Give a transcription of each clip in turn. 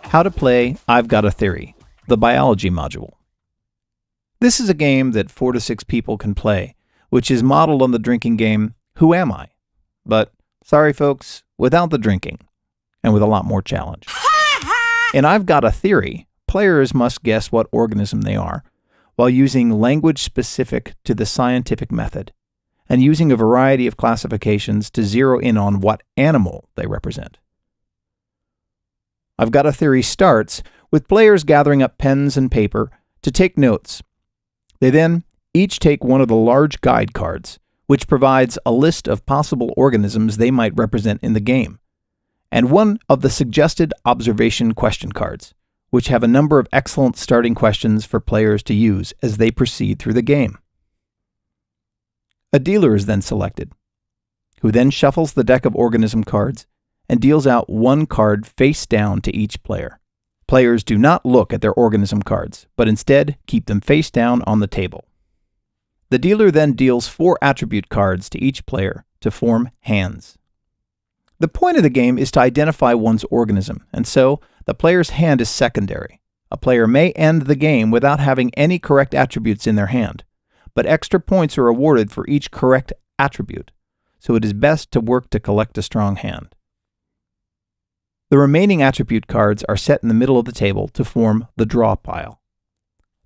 How to play I've Got a Theory, the biology module. This is a game that 4 to 6 people can play, which is modeled on the drinking game Who Am I? But, sorry folks, without the drinking, and with a lot more challenge. In I've Got a Theory, players must guess what organism they are, while using language specific to the scientific method, and using a variety of classifications to zero in on what animal they represent. I've Got a Theory starts with players gathering up pens and paper to take notes. They then each take one of the large guide cards, which provides a list of possible organisms they might represent in the game, and one of the suggested observation question cards, which have a number of excellent starting questions for players to use as they proceed through the game. A dealer is then selected, who then shuffles the deck of organism cards and deals out one card face down to each player. Players do not look at their organism cards, but instead keep them face down on the table. The dealer then deals 4 attribute cards to each player to form hands. The point of the game is to identify one's organism, and so the player's hand is secondary. A player may end the game without having any correct attributes in their hand, but extra points are awarded for each correct attribute, so it is best to work to collect a strong hand. The remaining attribute cards are set in the middle of the table to form the draw pile.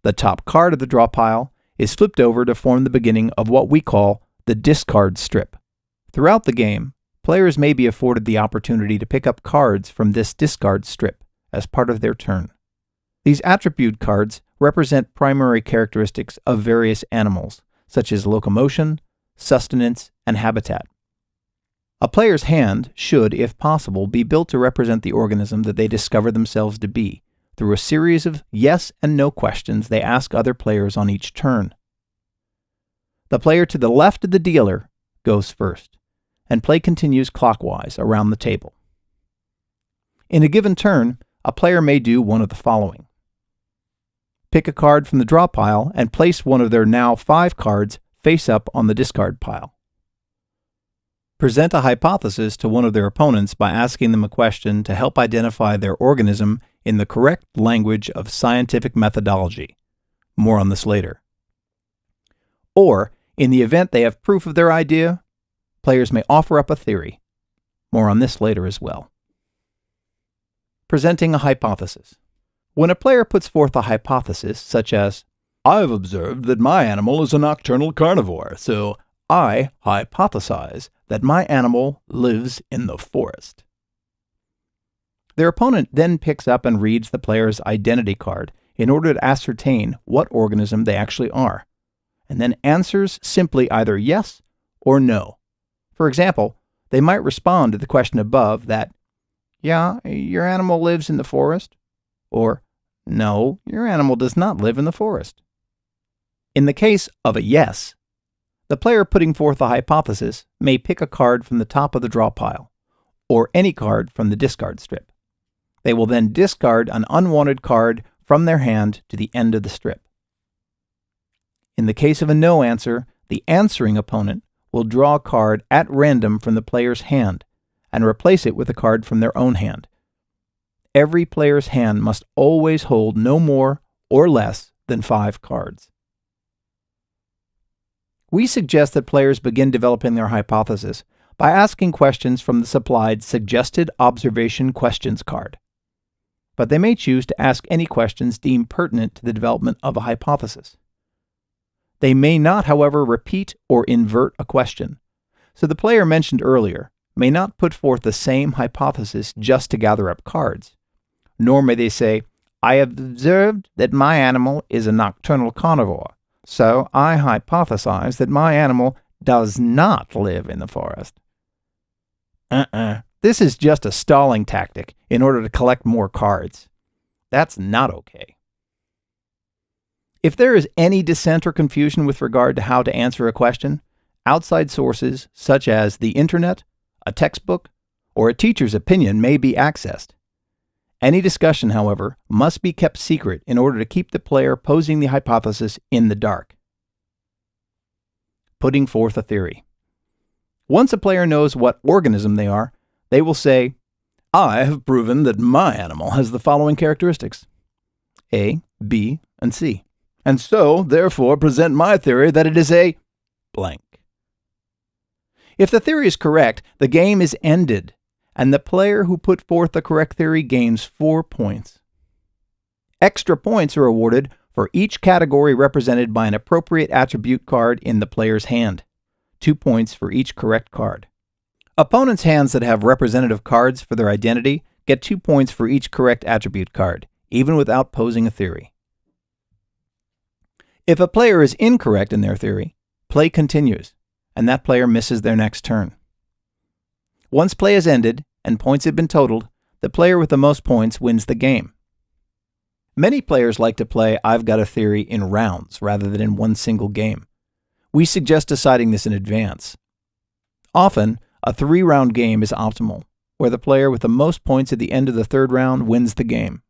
The top card of the draw pile is flipped over to form the beginning of what we call the discard strip. Throughout the game, players may be afforded the opportunity to pick up cards from this discard strip as part of their turn. These attribute cards represent primary characteristics of various animals, such as locomotion, sustenance, and habitat. A player's hand should, if possible, be built to represent the organism that they discover themselves to be, through a series of yes and no questions they ask other players on each turn. The player to the left of the dealer goes first, and play continues clockwise around the table. In a given turn, a player may do one of the following. Pick a card from the draw pile and place one of their now 5 cards face up on the discard pile. Present a hypothesis to one of their opponents by asking them a question to help identify their organism in the correct language of scientific methodology. More on this later. Or, in the event they have proof of their idea, players may offer up a theory. More on this later as well. Presenting a hypothesis. When a player puts forth a hypothesis, such as, "I've observed that my animal is a nocturnal carnivore, so I hypothesize that my animal lives in the forest." Their opponent then picks up and reads the player's identity card in order to ascertain what organism they actually are, and then answers simply either yes or no. For example, they might respond to the question above that, "Yeah, your animal lives in the forest," or "No, your animal does not live in the forest." In the case of a yes, the player putting forth a hypothesis may pick a card from the top of the draw pile, or any card from the discard strip. They will then discard an unwanted card from their hand to the end of the strip. In the case of a no answer, the answering opponent will draw a card at random from the player's hand and replace it with a card from their own hand. Every player's hand must always hold no more or less than 5 cards. We suggest that players begin developing their hypothesis by asking questions from the supplied Suggested Observation Questions card. But they may choose to ask any questions deemed pertinent to the development of a hypothesis. They may not, however, repeat or invert a question, so the player mentioned earlier may not put forth the same hypothesis just to gather up cards, nor may they say, "I have observed that my animal is a nocturnal carnivore, so I hypothesize that my animal does not live in the forest." This is just a stalling tactic in order to collect more cards. That's not okay. If there is any dissent or confusion with regard to how to answer a question, outside sources such as the internet, a textbook, or a teacher's opinion may be accessed. Any discussion, however, must be kept secret in order to keep the player posing the hypothesis in the dark. putting forth a theory. Once a player knows what organism they are, they will say, I have proven that my animal has the following characteristics: A, B, and C. And so, therefore, present my theory that it is a blank. If the theory is correct, the game is ended, and the player who put forth the correct theory gains 4 points. Extra points are awarded for each category represented by an appropriate attribute card in the player's hand. 2 points for each correct card. Opponents' hands that have representative cards for their identity get 2 points for each correct attribute card, even without posing a theory. If a player is incorrect in their theory, play continues, and that player misses their next turn. Once play is ended and points have been totaled, the player with the most points wins the game. Many players like to play I've Got a Theory in rounds rather than in one single game. We suggest deciding this in advance. Often, a 3-round game is optimal, where the player with the most points at the end of the 3rd round wins the game.